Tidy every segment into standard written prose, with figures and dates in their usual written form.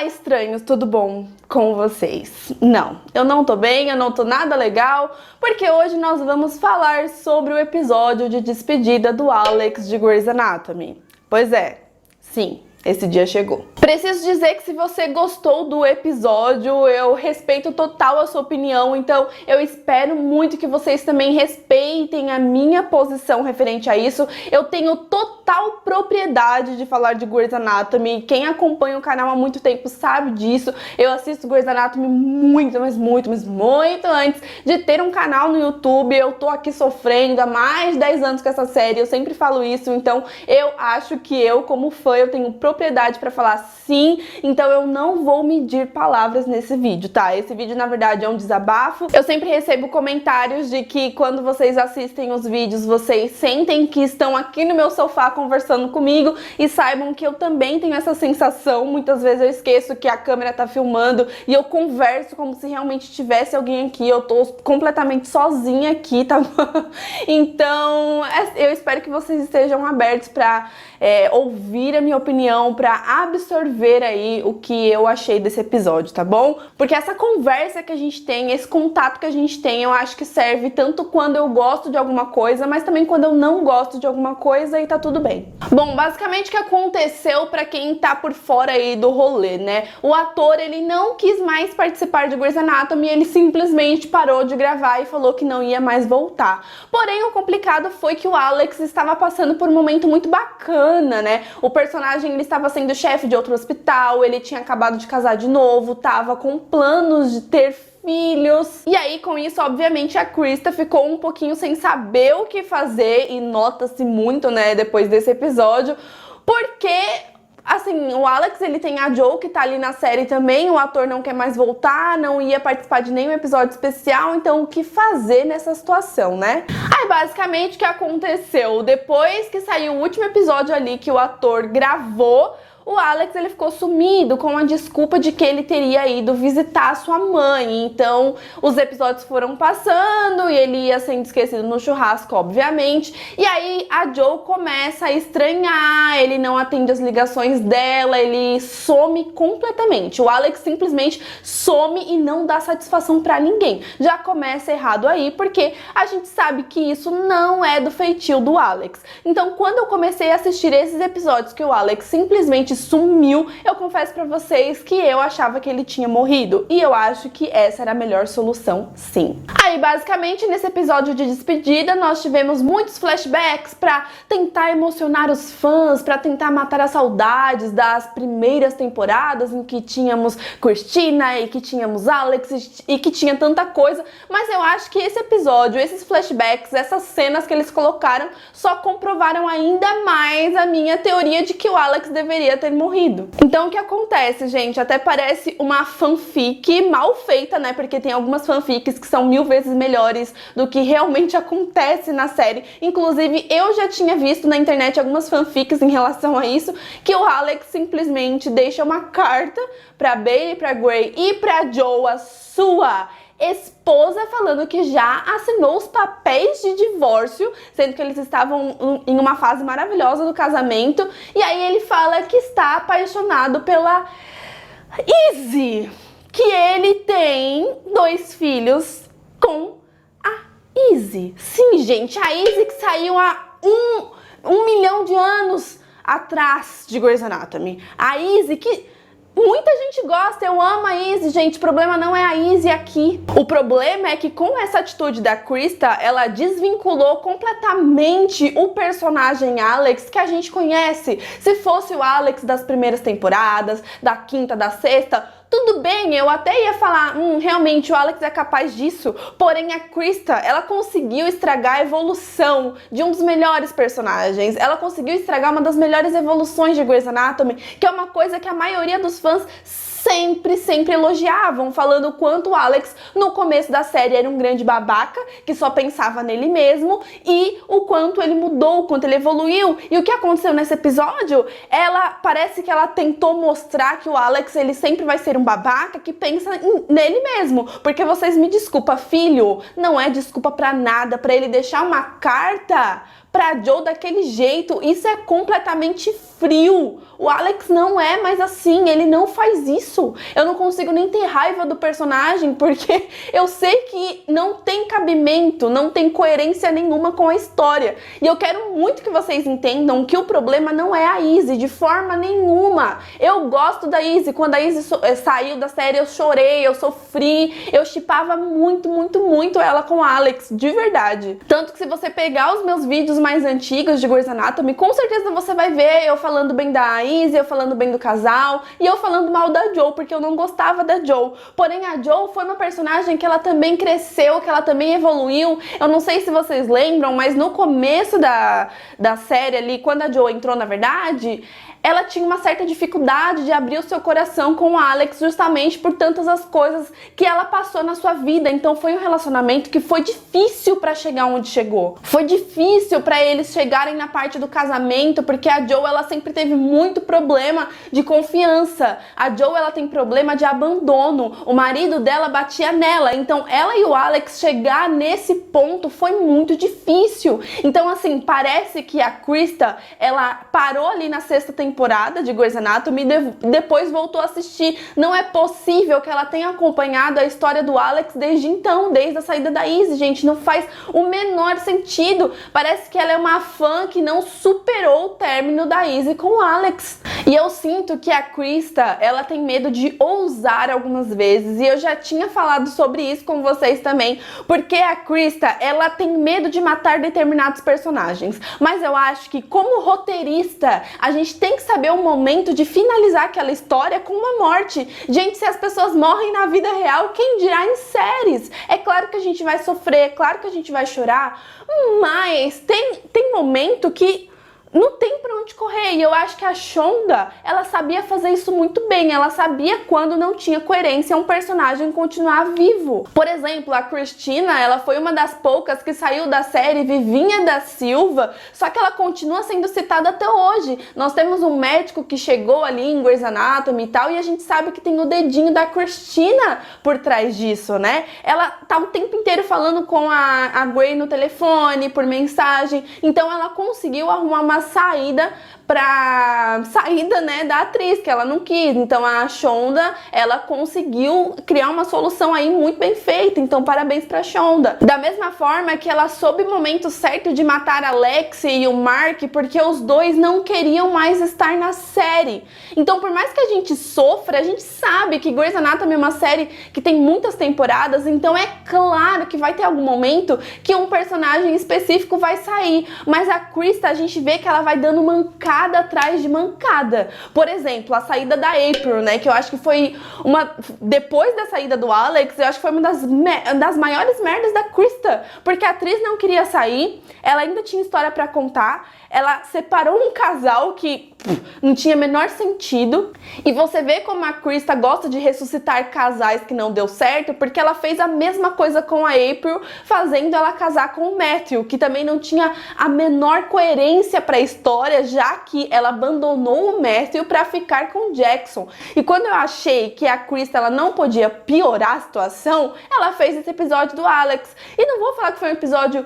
Olá, estranhos, tudo bom com vocês? Não, eu não tô bem, eu não tô nada legal, porque hoje nós vamos falar sobre o episódio de despedida do Alex de Grey's Anatomy. Pois é, sim, esse dia chegou. Preciso dizer que se você gostou do episódio, eu respeito total a sua opinião, então eu espero muito que vocês também respeitem a minha posição referente a isso. Eu tenho total propriedade de falar de Grey's Anatomy, quem acompanha o canal há muito tempo sabe disso. Eu assisto Grey's Anatomy muito antes de ter um canal no YouTube. Eu tô aqui sofrendo há mais de 10 anos com essa série, eu sempre falo isso, então eu acho que eu, como fã, eu tenho propriedade pra falar sim, então eu não vou medir palavras nesse vídeo, tá? Esse vídeo, na verdade, é um desabafo. Eu sempre recebo comentários de que quando vocês assistem os vídeos, vocês sentem que estão aqui no meu sofá conversando comigo, e saibam que eu também tenho essa sensação. Muitas vezes eu esqueço que a câmera tá filmando e eu converso como se realmente tivesse alguém aqui. Eu tô completamente sozinha aqui, tá bom? Então, eu espero que vocês estejam abertos pra ouvir a minha opinião, pra absorver aí o que eu achei desse episódio, tá bom? Porque essa conversa que a gente tem, esse contato que a gente tem, eu acho que serve tanto quando eu gosto de alguma coisa, mas também quando eu não gosto de alguma coisa, e tá tudo bem. Bom, basicamente o que aconteceu, pra quem tá por fora aí do rolê, né? O ator, ele não quis mais participar de Grey's Anatomy, ele simplesmente parou de gravar e falou que não ia mais voltar. Porém, o complicado foi que o Alex estava passando por um momento muito bacana, né? O personagem, ele estava sendo chefe de outro hospital, ele tinha acabado de casar de novo, tava com planos de ter filhos. E aí, com isso, obviamente, a Krista ficou um pouquinho sem saber o que fazer, e nota-se muito, né, depois desse episódio, porque assim, o Alex, ele tem a Jo, que tá ali na série também, o ator não quer mais voltar, não ia participar de nenhum episódio especial, então o que fazer nessa situação, né? Aí, basicamente, o que aconteceu? Depois que saiu o último episódio ali que o ator gravou, o Alex, ele ficou sumido com a desculpa de que ele teria ido visitar a sua mãe. Então, os episódios foram passando e ele ia sendo esquecido no churrasco, obviamente. E aí, a Jo começa a estranhar, ele não atende as ligações dela, ele some completamente. O Alex simplesmente some e não dá satisfação pra ninguém. Já começa errado aí, porque a gente sabe que isso não é do feitio do Alex. Então, quando eu comecei a assistir esses episódios que o Alex simplesmente sumiu, eu confesso pra vocês que eu achava que ele tinha morrido, e eu acho que essa era a melhor solução, sim. Aí, basicamente, nesse episódio de despedida, nós tivemos muitos flashbacks pra tentar emocionar os fãs, pra tentar matar as saudades das primeiras temporadas em que tínhamos Cristina e que tínhamos Alex e que tinha tanta coisa, mas eu acho que esse episódio, esses flashbacks, essas cenas que eles colocaram só comprovaram ainda mais a minha teoria de que o Alex deveria ter morrido. Então, o que acontece, gente? Até parece uma fanfic mal feita, né? Porque tem algumas fanfics que são 1000 vezes melhores do que realmente acontece na série. Inclusive, eu já tinha visto na internet algumas fanfics em relação a isso, que o Alex simplesmente deixa uma carta pra Bailey, pra Grey e pra Jo, a sua esposa, falando que já assinou os papéis de divórcio, sendo que eles estavam em uma fase maravilhosa do casamento, e aí ele fala que está apaixonado pela Izzy, que ele tem 2 filhos com a Izzy. Sim, gente, a Izzy que saiu há um milhão de anos atrás de Grey's Anatomy. A Izzy que muita gente gosta, eu amo a Izzy, gente. O problema não é a Izzy aqui. O problema é que com essa atitude da Krista, ela desvinculou completamente o personagem Alex que a gente conhece. Se fosse o Alex das primeiras temporadas, da 5ª, da 6ª, tudo bem, eu até ia falar, realmente o Alex é capaz disso, porém a Krista, ela conseguiu estragar a evolução de um dos melhores personagens, ela conseguiu estragar uma das melhores evoluções de Grey's Anatomy, que é uma coisa que a maioria dos fãs sempre elogiavam, falando o quanto o Alex no começo da série era um grande babaca, que só pensava nele mesmo, e o quanto ele mudou, o quanto ele evoluiu. E o que aconteceu nesse episódio, parece que ela tentou mostrar que o Alex, ele sempre vai ser um babaca que pensa nele mesmo, porque vocês me desculpam, filho, não é desculpa pra nada, pra ele deixar uma carta pra Joe daquele jeito. Isso é completamente frio. O Alex não é mais assim, ele não faz isso. Eu não consigo nem ter raiva do personagem, porque eu sei que não tem cabimento, não tem coerência nenhuma com a história. E eu quero muito que vocês entendam que o problema não é a Izzy, de forma nenhuma. Eu gosto da Izzy. Quando a Izzy saiu da série, eu chorei, eu sofri, eu shippava muito, muito, muito ela com o Alex, de verdade. Tanto que se você pegar os meus vídeos mais antigos de Grey's Anatomy, com certeza você vai ver eu falando bem da Izzy, eu falando bem do casal, e eu falando mal da Joe, porque eu não gostava da Joe. Porém, a Joe foi uma personagem que ela também cresceu, que ela também evoluiu. Eu não sei se vocês lembram, mas no começo da série ali, quando a Joe entrou, na verdade, ela tinha uma certa dificuldade de abrir o seu coração com o Alex, justamente por tantas as coisas que ela passou na sua vida. Então foi um relacionamento que foi difícil pra chegar onde chegou. Foi difícil pra eles chegarem na parte do casamento, porque a Joe, ela sempre teve muito problema de confiança. A Joe, ela tem problema de abandono. O marido dela batia nela. Então ela e o Alex chegar nesse ponto foi muito difícil. Então assim, parece que a Krista, ela parou ali na sexta temporada de Grey's Anatomy e depois voltou a assistir. Não é possível que ela tenha acompanhado a história do Alex desde então, desde a saída da Izzy, gente. Não faz o menor sentido. Parece que ela é uma fã que não superou o término da Izzy com o Alex. E eu sinto que a Krista, ela tem medo de ousar algumas vezes, e eu já tinha falado sobre isso com vocês também, porque a Krista, ela tem medo de matar determinados personagens. Mas eu acho que, como roteirista, a gente tem que saber o momento de finalizar aquela história com uma morte. Gente, se as pessoas morrem na vida real, quem dirá em séries? É claro que a gente vai sofrer, é claro que a gente vai chorar, mas tem momento que não tem pra onde correr. E eu acho que a Shonda, ela sabia fazer isso muito bem. Ela sabia quando não tinha coerência um personagem continuar vivo. Por exemplo, a Cristina, ela foi uma das poucas que saiu da série Vivinha da Silva, só que ela continua sendo citada até hoje. Nós temos um médico que chegou ali em Grey's Anatomy e tal, e a gente sabe que tem o dedinho da Cristina por trás disso, né? Ela tá o tempo inteiro falando com a Grey no telefone, por mensagem. Então ela conseguiu arrumar uma saída né, da atriz, que ela não quis. Então a Shonda, ela conseguiu criar uma solução aí muito bem feita. Então parabéns pra Shonda. Da mesma forma que ela soube o momento certo de matar a Lexi e o Mark, porque os dois não queriam mais estar na série. Então por mais que a gente sofra, a gente sabe que Grey's Anatomy é uma série que tem muitas temporadas, então é claro que vai ter algum momento que um personagem específico vai sair. Mas a Krista, a gente vê que ela vai dando mancada atrás de mancada. Por exemplo, a saída da April, né, que eu acho que foi depois da saída do Alex, eu acho que foi uma das maiores merdas da Krista, porque a atriz não queria sair, ela ainda tinha história pra contar, ela separou um casal que não tinha menor sentido, e você vê como a Krista gosta de ressuscitar casais que não deu certo, porque ela fez a mesma coisa com a April, fazendo ela casar com o Matthew, que também não tinha a menor coerência pra história, já que ela abandonou o Matthew pra ficar com o Jackson. E quando eu achei que a Krista, ela não podia piorar a situação, ela fez esse episódio do Alex. E não vou falar que foi um episódio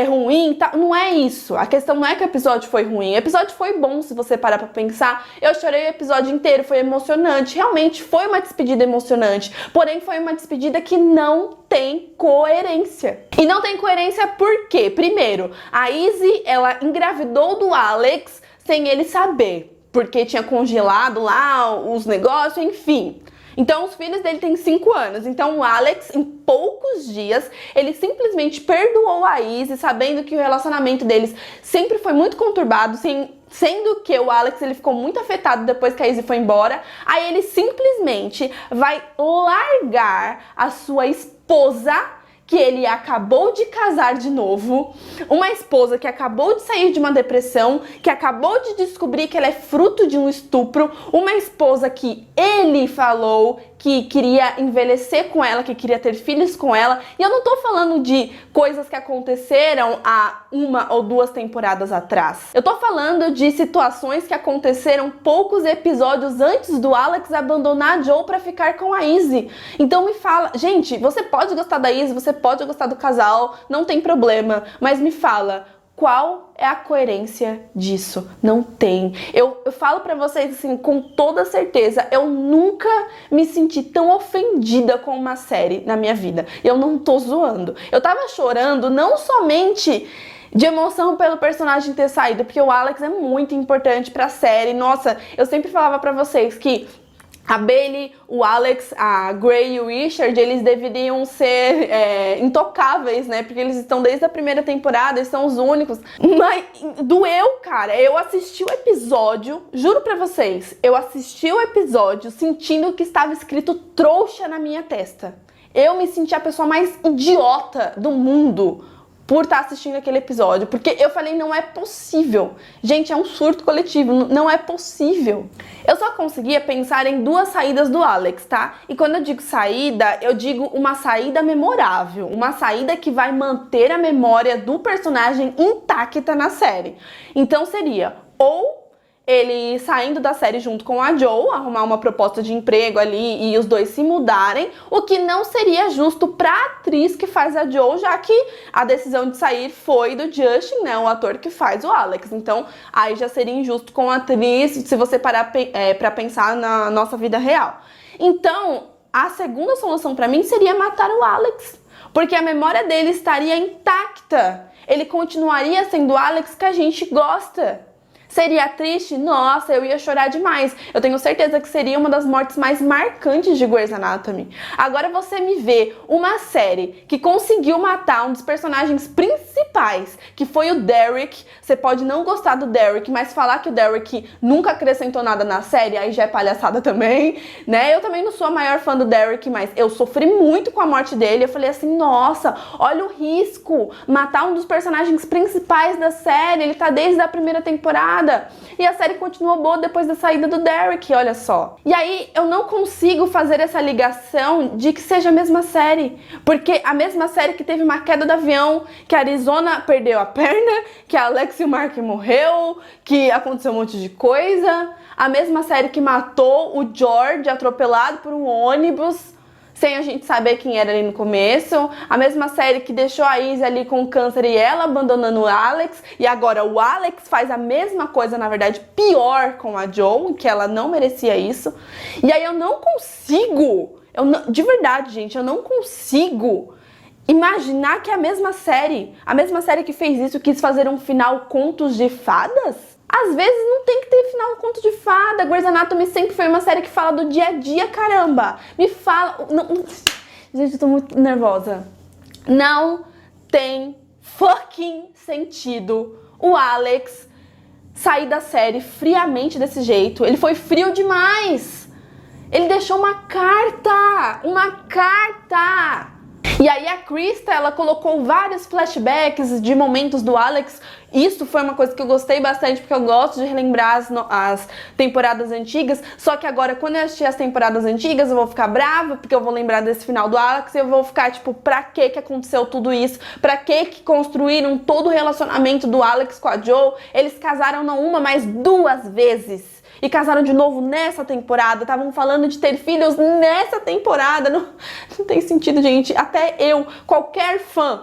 ruim, tá? Não é isso. A questão não é que o episódio foi ruim. O episódio foi bom, se você parar pra pensar. Eu chorei o episódio inteiro, foi emocionante. Realmente foi uma despedida emocionante. Porém, foi uma despedida que não tem coerência. E não tem coerência por quê? Primeiro, a Izzy, ela engravidou do Alex sem ele saber, porque tinha congelado lá os negócios, enfim. Então os filhos dele têm 5 anos. Então o Alex, em poucos dias, ele simplesmente perdoou a Izzy, sabendo que o relacionamento deles sempre foi muito conturbado, sendo que o Alex, ele ficou muito afetado depois que a Izzy foi embora. Aí ele simplesmente vai largar a sua esposa, que ele acabou de casar de novo, uma esposa que acabou de sair de uma depressão, que acabou de descobrir que ela é fruto de um estupro, uma esposa que ele falou que queria envelhecer com ela, que queria ter filhos com ela. E eu não tô falando de coisas que aconteceram há 1 ou 2 temporadas atrás. Eu tô falando de situações que aconteceram poucos episódios antes do Alex abandonar a Joe pra ficar com a Izzy. Então me fala, gente, você pode gostar da Izzy, você pode gostar do casal, não tem problema, mas me fala, qual é a coerência disso? Não tem. Eu falo pra vocês assim, com toda certeza, eu nunca me senti tão ofendida com uma série na minha vida. Eu não tô zoando. Eu tava chorando não somente de emoção pelo personagem ter saído, porque o Alex é muito importante pra série. Nossa, eu sempre falava pra vocês que a Bailey, o Alex, a Gray e o Richard, eles deveriam ser intocáveis, né? Porque eles estão desde a primeira temporada, eles são os únicos. Mas doeu, cara. Eu assisti o episódio, juro pra vocês, eu assisti o episódio sentindo que estava escrito trouxa na minha testa. Eu me senti a pessoa mais idiota do mundo por estar assistindo aquele episódio, porque eu falei, não é possível. Gente, é um surto coletivo, não é possível. Eu só conseguia pensar em duas saídas do Alex, tá? E quando eu digo saída, eu digo uma saída memorável, uma saída que vai manter a memória do personagem intacta na série. Então seria ou ele saindo da série junto com a Joe, arrumar uma proposta de emprego ali e os dois se mudarem, o que não seria justo pra atriz que faz a Joe, já que a decisão de sair foi do Justin, né, o ator que faz o Alex. Então, aí já seria injusto com a atriz, se você parar pra pensar na nossa vida real. Então, a segunda solução pra mim seria matar o Alex, porque a memória dele estaria intacta. Ele continuaria sendo o Alex que a gente gosta. Seria triste? Nossa, eu ia chorar demais. Eu tenho certeza que seria uma das mortes mais marcantes de Grey's Anatomy. Agora você me vê uma série que conseguiu matar um dos personagens principais, que foi o Derek. Você pode não gostar do Derek, mas falar que o Derek nunca acrescentou nada na série, aí já é palhaçada também, né? Eu também não sou a maior fã do Derek, mas eu sofri muito com a morte dele. Eu falei assim, nossa, olha o risco. Matar um dos personagens principais da série, ele tá desde a primeira temporada. E a série continuou boa depois da saída do Derek, olha só. E aí eu não consigo fazer essa ligação de que seja a mesma série, porque a mesma série que teve uma queda do avião, que a Arizona perdeu a perna, que a Alex e o Mark morreu, que aconteceu um monte de coisa, a mesma série que matou o George atropelado por um ônibus, sem a gente saber quem era ali no começo. A mesma série que deixou a Izzy ali com câncer e ela abandonando o Alex. E agora o Alex faz a mesma coisa, na verdade, pior com a Joe, que ela não merecia isso. E aí eu não consigo, de verdade, gente, eu não consigo imaginar que é a mesma série que fez isso, quis fazer um final contos de fadas. Às vezes não tem que ter final conto de fada. Grey's Anatomy sempre foi uma série que fala do dia a dia, caramba. Me fala... Não... Gente, eu tô muito nervosa. Não tem fucking sentido o Alex sair da série friamente desse jeito. Ele foi frio demais. Ele deixou uma carta. Uma carta. E aí a Krista, ela colocou vários flashbacks de momentos do Alex. Isso foi uma coisa que eu gostei bastante, porque eu gosto de relembrar as temporadas antigas. Só que agora, quando eu assistir as temporadas antigas, eu vou ficar brava, porque eu vou lembrar desse final do Alex e eu vou ficar tipo, pra que aconteceu tudo isso? Pra que construíram todo o relacionamento do Alex com a Joe? Eles casaram não uma, mas duas vezes. E casaram de novo nessa temporada. Estavam falando de ter filhos nessa temporada. Não tem sentido, gente. Até eu, qualquer fã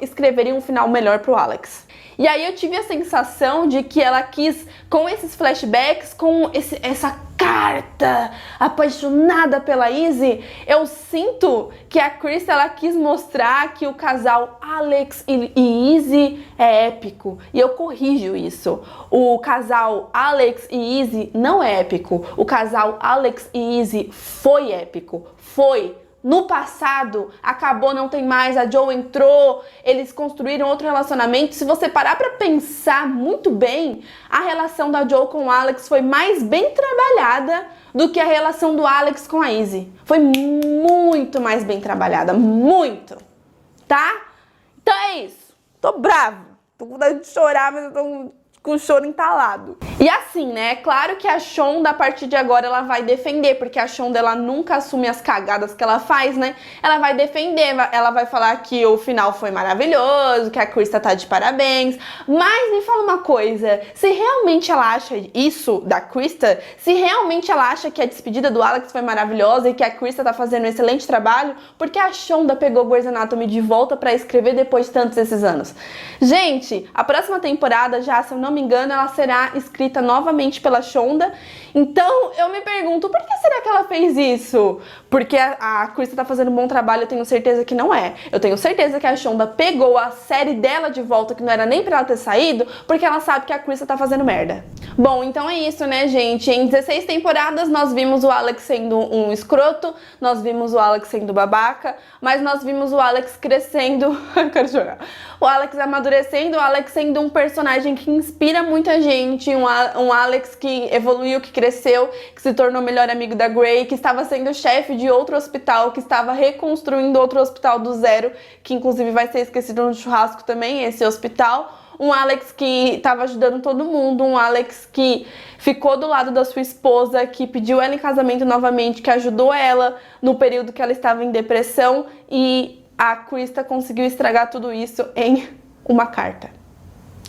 escreveria um final melhor pro Alex. E aí eu tive a sensação de que ela quis, com esses flashbacks, com essa carta apaixonada pela Izzy, eu sinto que a Krista, ela quis mostrar que o casal Alex e Izzy é épico. E eu corrijo isso. O casal Alex e Izzy não é épico. O casal Alex e Izzy foi épico. Foi. No passado, acabou, não tem mais, a Joe entrou, eles construíram outro relacionamento. Se você parar pra pensar muito bem, a relação da Joe com o Alex foi mais bem trabalhada do que a relação do Alex com a Izzy. Foi muito mais bem trabalhada, muito, tá? Então é isso, tô brava, tô com vontade de chorar, mas eu tô com o choro entalado. E assim, né, é claro que a Shonda, a partir de agora, ela vai defender, porque a Shonda, ela nunca assume as cagadas que ela faz, né? Ela vai defender, ela vai falar que o final foi maravilhoso, que a Krista tá de parabéns. Mas me fala uma coisa, se realmente ela acha isso da Krista, se realmente ela acha que a despedida do Alex foi maravilhosa e que a Krista tá fazendo um excelente trabalho, porque a Shonda pegou Grey's Anatomy de volta pra escrever depois de tantos esses anos? Gente, a próxima temporada já, se eu não me engano, ela será escrita novamente pela Shonda. Então eu me pergunto, por que será que ela fez isso? Porque a Krista tá fazendo um bom trabalho, eu tenho certeza que não é. Eu tenho certeza que a Shonda pegou a série dela de volta, que não era nem pra ela ter saído, porque ela sabe que a Krista tá fazendo merda. Bom, então é isso, né, gente? Em 16 temporadas nós vimos o Alex sendo um escroto, nós vimos o Alex sendo babaca, mas nós vimos o Alex crescendo. Eu quero chorar. O Alex amadurecendo, o Alex sendo um personagem que inspira muita gente, um Alex que evoluiu, que cresceu, que se tornou melhor amigo da Grey, que estava sendo chefe de outro hospital, que estava reconstruindo outro hospital do zero, que inclusive vai ser esquecido no churrasco também, esse hospital. Um Alex que estava ajudando todo mundo, um Alex que ficou do lado da sua esposa, que pediu ela em casamento novamente, que ajudou ela no período que ela estava em depressão, e a Krista conseguiu estragar tudo isso em uma carta.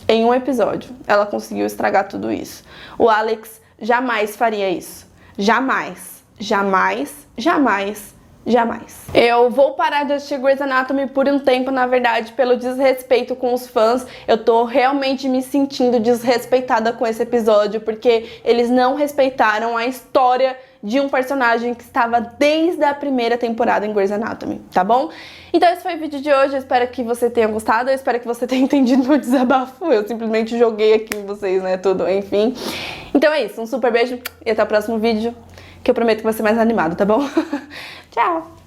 Em um episódio, ela conseguiu estragar tudo isso. O Alex jamais faria isso. Jamais, jamais, jamais, jamais. Eu vou parar de assistir Grey's Anatomy por um tempo, na verdade, pelo desrespeito com os fãs. Eu tô realmente me sentindo desrespeitada com esse episódio, porque eles não respeitaram a história de um personagem que estava desde a primeira temporada em Grey's Anatomy, tá bom? Então esse foi o vídeo de hoje, eu espero que você tenha gostado, eu espero que você tenha entendido meu desabafo, eu simplesmente joguei aqui em vocês, né, tudo, enfim. Então é isso, um super beijo e até o próximo vídeo, que eu prometo que vai ser mais animado, tá bom? Tchau!